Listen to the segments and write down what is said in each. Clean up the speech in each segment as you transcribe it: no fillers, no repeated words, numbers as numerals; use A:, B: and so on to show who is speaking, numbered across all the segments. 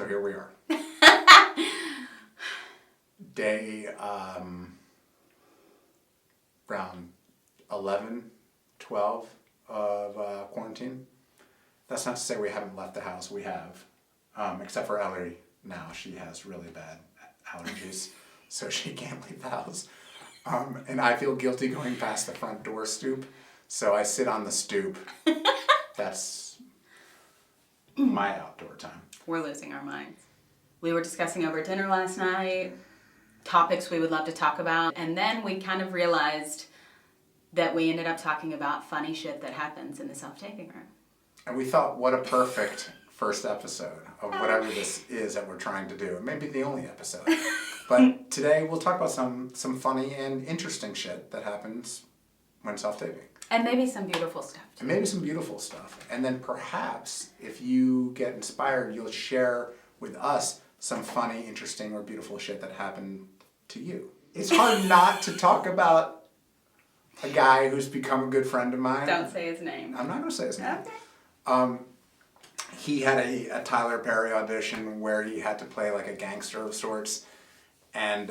A: here we are. Day around 11, 12 of quarantine. That's not to say we haven't left the house. We have. Except for Ellie now. She has really bad allergies, so she can't leave the house. And I feel guilty going past the front door stoop, so I sit on the stoop. That's my outdoor time.
B: We're losing our minds. We were discussing over dinner last night topics we would love to talk about, and then we kind of realized that we ended up talking about funny shit that happens in the self-taping room.
A: And we thought, what a perfect first episode of whatever this is that we're trying to do. It may be the only episode. But today we'll talk about some funny and interesting shit that happens when self-taping.
B: And maybe some beautiful stuff.
A: And maybe some beautiful stuff. And then perhaps, if you get inspired, you'll share with us some funny, interesting, or beautiful shit that happened to you. It's hard not to talk about a guy who's become a good friend of mine.
B: Don't say his name.
A: I'm not going to say his name.
B: Okay.
A: He had a Tyler Perry audition where he had to play like a gangster of sorts. And,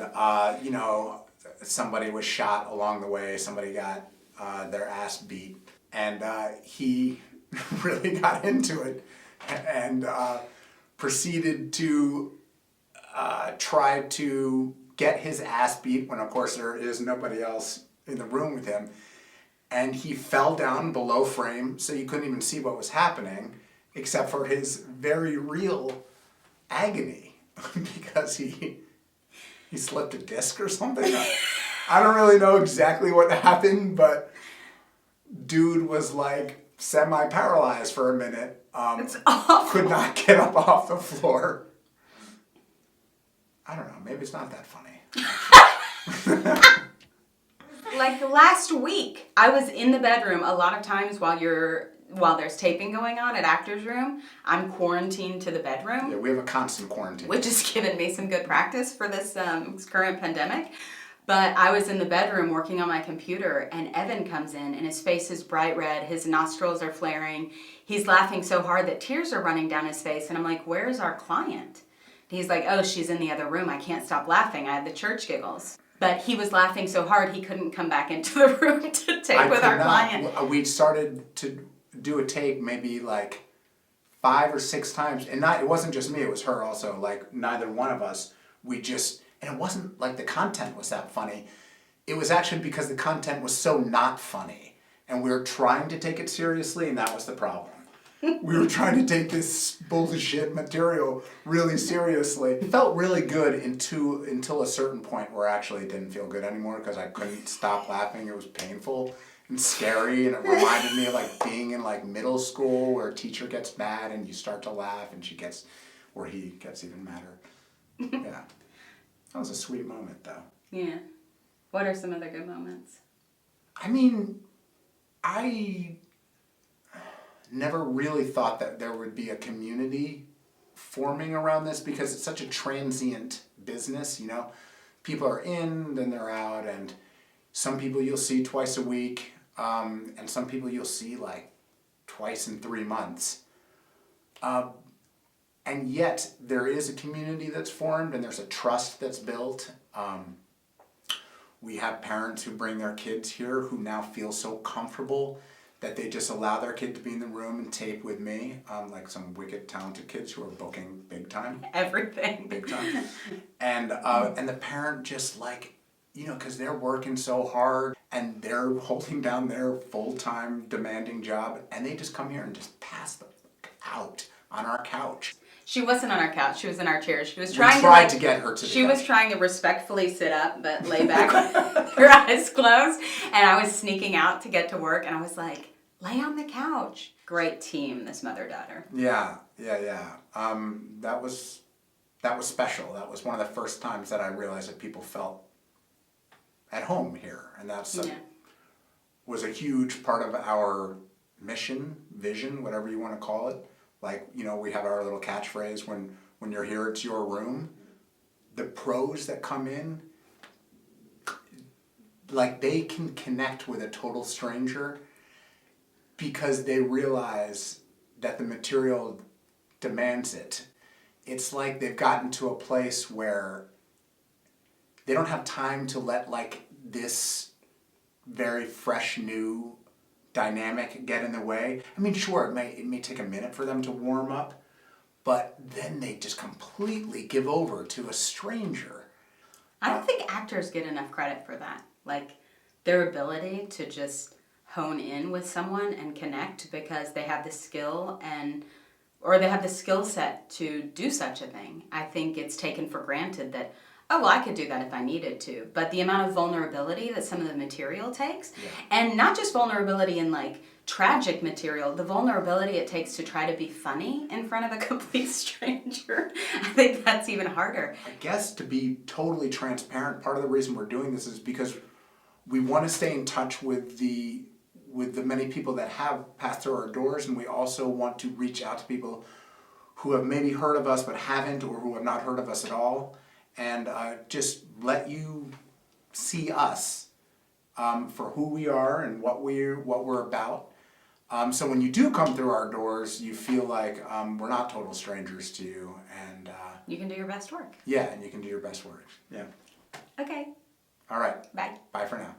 A: somebody was shot along the way. Somebody got their ass beat. And he really got into it and proceeded to try to get his ass beat when, of course, there is nobody else in the room with him. And he fell down below frame, so you couldn't even see what was happening, except for his very real agony because he slipped a disc or something. I don't really know exactly what happened, but dude was like semi-paralyzed for a minute.
B: It's awful.
A: Could not get up off the floor. I don't know, maybe it's not that funny.
B: Like last week, I was in the bedroom a lot of times while there's taping going on at Actors Room. I'm quarantined to the bedroom.
A: Yeah, we have a constant quarantine.
B: Which has given me some good practice for this current pandemic. But I was in the bedroom working on my computer, and Evan comes in, and his face is bright red. His nostrils are flaring. He's laughing so hard that tears are running down his face. And I'm like, where's our client? He's like, oh, she's in the other room. I can't stop laughing. I have the church giggles. But he was laughing so hard he couldn't come back into the room to tape with our client.
A: We started to do a take maybe like 5 or 6 times. And it wasn't just me, it was her also. Like neither one of us, and it wasn't like the content was that funny. It was actually because the content was so not funny. And we were trying to take it seriously, and that was the problem. We were trying to take this bullshit material really seriously. It felt really good until a certain point where actually it didn't feel good anymore because I couldn't stop laughing. It was painful and scary, and it reminded me of like being in like middle school where a teacher gets mad and you start to laugh and he gets even madder. Yeah. That was a sweet moment though.
B: Yeah. What are some other good moments?
A: I mean, I never really thought that there would be a community forming around this because it's such a transient business, People are in, then they're out, and some people you'll see twice a week, and some people you'll see like twice in 3 months. And yet there is a community that's formed and there's a trust that's built. We have parents who bring their kids here who now feel so comfortable that they just allow their kid to be in the room and tape with me, like some wicked talented kids who are booking big time.
B: Everything.
A: Big time. And the parent just like, because they're working so hard and they're holding down their full-time demanding job, and they just come here and just pass the fuck out on our couch.
B: She wasn't on our couch. She was in our chair. She was
A: We
B: trying
A: tried to get her to the
B: She
A: couch.
B: was trying to respectfully sit up, but lay back with her eyes closed. And I was sneaking out to get to work, and I was like, lay on the couch. Great team, this mother-daughter.
A: Yeah. That was special. That was one of the first times that I realized that people felt at home here. And was a huge part of our mission, vision, whatever you want to call it. Like, we have our little catchphrase, when you're here, it's your room. The pros that come in, like they can connect with a total stranger because they realize that the material demands it. it's like they've gotten to a place where they don't have time to let like this very fresh new dynamic get in the way. I mean, sure, it may take a minute for them to warm up, but then they just completely give over to a stranger.
B: I don't think actors get enough credit for that. Like, their ability to just hone in with someone and connect because they have the skill or they have the skill set to do such a thing. I think it's taken for granted that, oh, well, I could do that if I needed to. But the amount of vulnerability that some of the material takes, and not just vulnerability in like tragic material, the vulnerability it takes to try to be funny in front of a complete stranger, I think that's even harder.
A: I guess to be totally transparent, part of the reason we're doing this is because we want to stay in touch with the many people that have passed through our doors, and we also want to reach out to people who have maybe heard of us but haven't, or who have not heard of us at all, and just let you see us for who we are and what we're about. So when you do come through our doors, you feel like we're not total strangers to you, and
B: You can do your best work.
A: yeah, and you can do your best work. Yeah.
B: Okay.
A: All right.
B: Bye.
A: Bye for now.